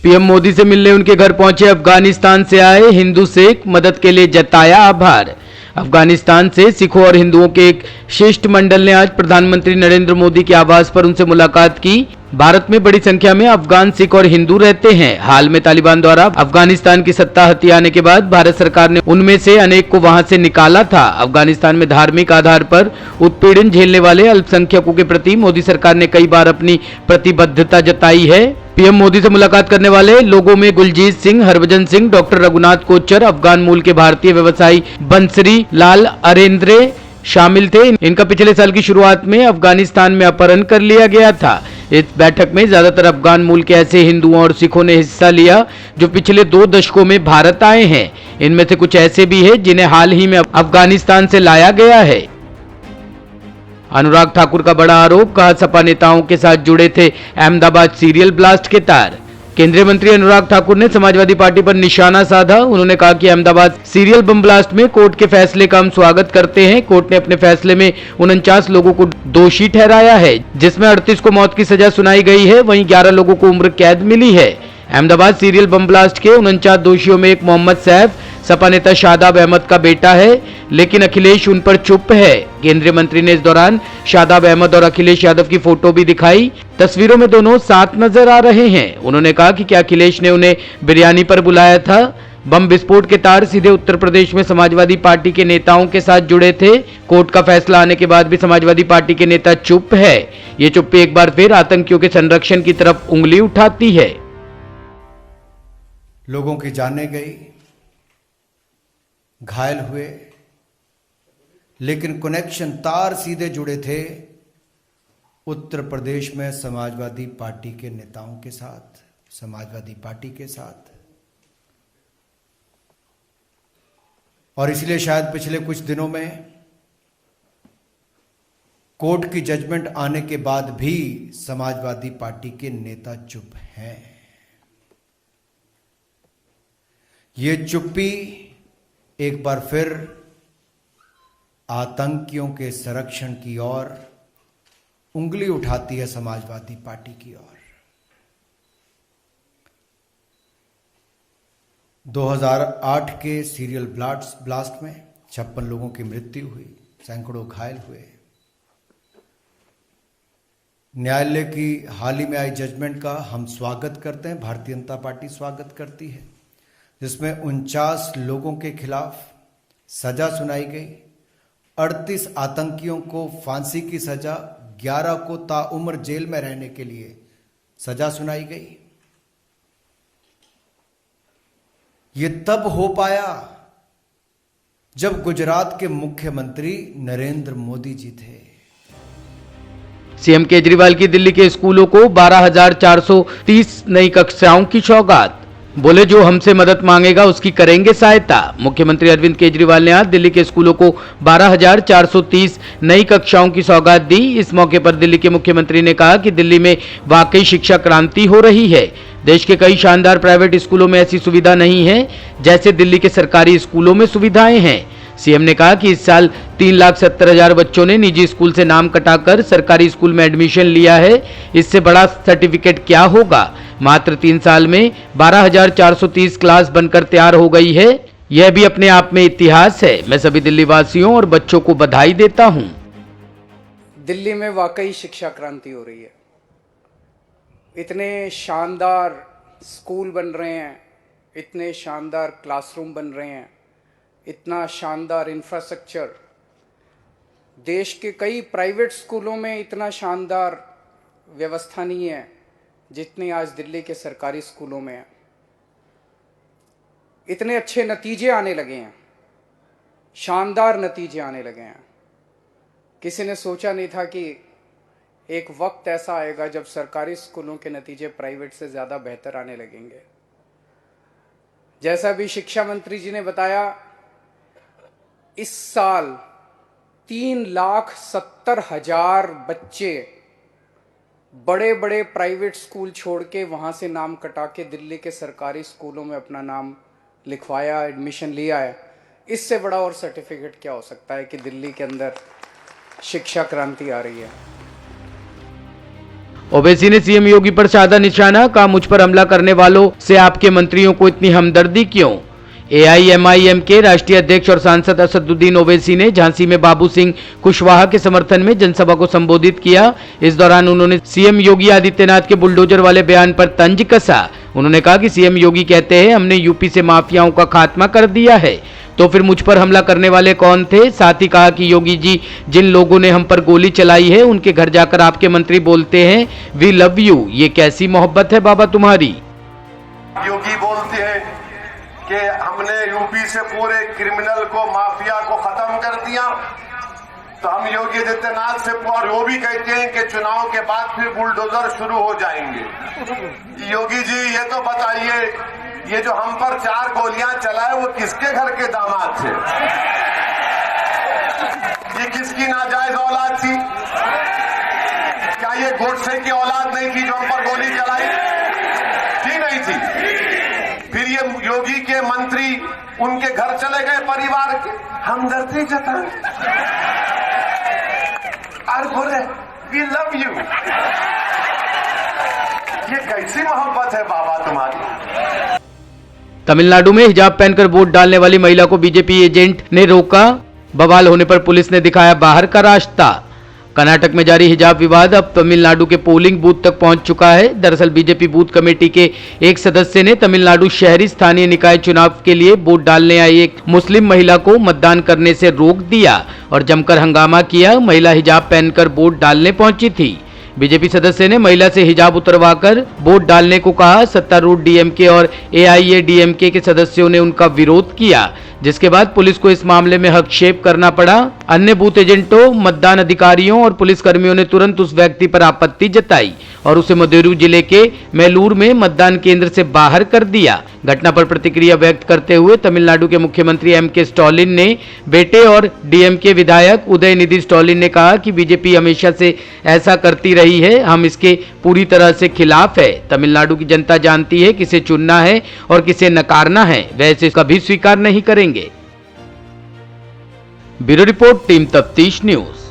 PM Modi से मिलने उनके घर पहुंचे अफगानिस्तान से आए हिंदू सिख, मदद के लिए जताया आभार। अफगानिस्तान से सिखों और हिंदुओं के एक शिष्टमंडल ने आज प्रधानमंत्री नरेंद्र मोदी के आवास पर उनसे मुलाकात की। भारत में बड़ी संख्या में अफगान सिख और हिंदू रहते हैं। हाल में तालिबान द्वारा अफगानिस्तान की सत्ता हथियाने के बाद भारत सरकार ने उनमें से अनेक को वहां से निकाला था। अफगानिस्तान में धार्मिक आधार पर उत्पीड़न झेलने वाले अल्पसंख्यकों के प्रति मोदी सरकार ने कई बार अपनी प्रतिबद्धता जताई है। पीएम मोदी से मुलाकात करने वाले लोगों में गुलजीत सिंह, हरभजन सिंह, डॉक्टर रघुनाथ कोचर, अफगान मूल के भारतीय व्यवसायी बंसरी लाल अरेंद्रे शामिल थे। इनका पिछले साल की शुरुआत में अफगानिस्तान में अपहरण कर लिया गया था। इस बैठक में ज्यादातर अफगान मूल के ऐसे हिंदुओं और सिखों ने हिस्सा लिया जो पिछले 2 दशकों में भारत आए हैं। इनमें से कुछ ऐसे भी हैं जिन्हें हाल ही में अफगानिस्तान से लाया गया है। अनुराग ठाकुर का बड़ा आरोप, कहा सपा नेताओं के साथ जुड़े थे अहमदाबाद सीरियल ब्लास्ट के तार। केंद्रीय मंत्री अनुराग ठाकुर ने समाजवादी पार्टी पर निशाना साधा। उन्होंने कहा कि अहमदाबाद सीरियल बम ब्लास्ट में कोर्ट के फैसले का हम स्वागत करते हैं। कोर्ट ने अपने फैसले में 49 लोगों को दोषी ठहराया है, जिसमें 38 को मौत की सजा सुनाई गई है, वहीं 11 लोगों को उम्र कैद मिली है। अहमदाबाद सीरियल बम ब्लास्ट के 49 दोषियों में एक मोहम्मद सैफ सपा नेता शादाब अहमद का बेटा है, लेकिन अखिलेश उन पर चुप है। केंद्रीय मंत्री ने इस दौरान शादाब अहमद और अखिलेश यादव की फोटो भी दिखाई। तस्वीरों में दोनों साथ नजर आ रहे हैं। उन्होंने कहा कि क्या अखिलेश ने उन्हें बिरयानी पर बुलाया था। बम विस्फोट के तार सीधे उत्तर प्रदेश में समाजवादी पार्टी के नेताओं के साथ जुड़े थे। कोर्ट का फैसला आने के बाद भी समाजवादी पार्टी के नेता चुप है। ये चुप्पी एक बार फिर आतंकियों के संरक्षण की तरफ उंगली उठाती है। लोगों की जानें गई, घायल हुए, लेकिन कनेक्शन तार सीधे जुड़े थे उत्तर प्रदेश में समाजवादी पार्टी के नेताओं के साथ, समाजवादी पार्टी के साथ। और इसलिए शायद पिछले कुछ दिनों में कोर्ट की जजमेंट आने के बाद भी समाजवादी पार्टी के नेता चुप हैं। ये चुप्पी एक बार फिर आतंकियों के संरक्षण की ओर उंगली उठाती है, समाजवादी पार्टी की ओर। 2008 के सीरियल ब्लास्ट में 56 लोगों की मृत्यु हुई, सैकड़ों घायल हुए। न्यायालय की हाल ही में आई जजमेंट का हम स्वागत करते हैं, भारतीय जनता पार्टी स्वागत करती है, जिसमें 49 लोगों के खिलाफ सजा सुनाई गई। 38 आतंकियों को फांसी की सजा, 11 को ताउम्र जेल में रहने के लिए सजा सुनाई गई। ये तब हो पाया जब गुजरात के मुख्यमंत्री नरेंद्र मोदी जी थे। सीएम केजरीवाल की दिल्ली के स्कूलों को 12,430 नई कक्षाओं की सौगात। बोले जो हमसे मदद मांगेगा उसकी करेंगे सहायता। मुख्यमंत्री अरविंद केजरीवाल ने आज दिल्ली के स्कूलों को 12,430 नई कक्षाओं की सौगात दी। इस मौके पर दिल्ली के मुख्यमंत्री ने कहा कि दिल्ली में वाकई शिक्षा क्रांति हो रही है। देश के कई शानदार प्राइवेट स्कूलों में ऐसी सुविधा नहीं है जैसे दिल्ली के सरकारी स्कूलों में सुविधाएं हैं। सीएम ने कहा कि इस साल 3,70,000 बच्चों ने निजी स्कूल से नाम कटाकर सरकारी स्कूल में एडमिशन लिया है। इससे बड़ा सर्टिफिकेट क्या होगा। मात्र 3 साल में 12,430 क्लास बनकर तैयार हो गई है। यह भी अपने आप में इतिहास है। मैं सभी दिल्ली वासियों और बच्चों को बधाई देता हूं। दिल्ली में वाकई शिक्षा क्रांति हो रही है। इतने शानदार स्कूल बन रहे हैं, इतने शानदार क्लासरूम बन रहे हैं, इतना शानदार इंफ्रास्ट्रक्चर। देश के कई प्राइवेट स्कूलों में इतना शानदार व्यवस्था नहीं है जितनी आज दिल्ली के सरकारी स्कूलों में है। इतने अच्छे नतीजे आने लगे हैं, शानदार नतीजे आने लगे हैं। किसी ने सोचा नहीं था कि एक वक्त ऐसा आएगा जब सरकारी स्कूलों के नतीजे प्राइवेट से ज़्यादा बेहतर आने लगेंगे। जैसा भी शिक्षा मंत्री जी ने बताया, इस साल 3,70,000 बच्चे बड़े बड़े प्राइवेट स्कूल छोड़ के वहाँ से नाम कटा के दिल्ली के सरकारी स्कूलों में अपना नाम लिखवाया, एडमिशन लिया है। इससे बड़ा और सर्टिफिकेट क्या हो सकता है कि दिल्ली के अंदर शिक्षा क्रांति आ रही है। ओवैसी ने सीएम योगी पर साधा निशाना, कहा मुझ पर हमला करने वालों से आपके मंत्रियों को इतनी हमदर्दी क्यों। एआईएमआईएम के राष्ट्रीय अध्यक्ष और सांसद असदुद्दीन ओवैसी ने झांसी में बाबू सिंह कुशवाहा के समर्थन में जनसभा को संबोधित किया। इस दौरान उन्होंने सीएम योगी आदित्यनाथ के बुलडोजर वाले बयान पर तंज कसा। उन्होंने कहा कि सीएम योगी कहते हैं हमने यूपी से माफियाओं का खात्मा कर दिया है, तो फिर मुझ पर हमला करने वाले कौन थे। साथ ही कहा कि योगी जी जिन लोगों ने हम पर गोली चलाई है उनके घर जाकर आपके मंत्री बोलते हैं वी लव यू। ये कैसी मोहब्बत है बाबा तुम्हारी। योगी बोलते हैं कि हमने यूपी से पूरे क्रिमिनल को, माफिया को खत्म कर दिया, तो हम योगी आदित्यनाथ से और वो भी कहते हैं कि चुनाव के बाद फिर बुलडोजर शुरू हो जाएंगे। योगी जी ये तो बताइए, ये जो हम पर 4 गोलियां चलाए वो किसके घर के दामाद थे? ये किसकी नाजायज औलाद थी? क्या ये गोडसे की औलाद नहीं थी जो हम पर गोली चलाई थी? नहीं थी। फिर ये योगी के मंत्री उनके घर चले गए, परिवार के हमदर्दी जताने और बोले वी लव यू। ये कैसी मोहब्बत है बाबा तुम्हारी। तमिलनाडु में हिजाब पहनकर वोट डालने वाली महिला को बीजेपी एजेंट ने रोका। बवाल होने पर पुलिस ने दिखाया बाहर का रास्ता। कर्नाटक में जारी हिजाब विवाद अब तमिलनाडु के पोलिंग बूथ तक पहुंच चुका है। दरअसल बीजेपी बूथ कमेटी के एक सदस्य ने तमिलनाडु शहरी स्थानीय निकाय चुनाव के लिए वोट डालने आई एक मुस्लिम महिला को मतदान करने से रोक दिया और जमकर हंगामा किया। महिला हिजाब पहनकर वोट डालने पहुंची थी। बीजेपी सदस्य ने महिला से हिजाब उतरवाकर वोट डालने को कहा। सत्तारूढ़ डीएमके और एआईएडीएमके के सदस्यों ने उनका विरोध किया, जिसके बाद पुलिस को इस मामले में हस्तक्षेप करना पड़ा। अन्य बूथ एजेंटों, मतदान अधिकारियों और पुलिसकर्मियों ने तुरंत उस व्यक्ति पर आपत्ति जताई और उसे मदेरू जिले के मेलूर में मतदान केंद्र से बाहर कर दिया। घटना पर प्रतिक्रिया व्यक्त करते हुए तमिलनाडु के मुख्यमंत्री एमके स्टालिन ने बेटे और डीएमके विधायक उदयनिधि स्टालिन ने कहा कि बीजेपी हमेशा से ऐसा करती रही है, हम इसके पूरी तरह से खिलाफ है। तमिलनाडु की जनता जानती है किसे चुनना है और किसे नकारना है, वैसे कभी स्वीकार नहीं करेंगे। ब्यूरो रिपोर्ट, टीम तफ्तीश न्यूज।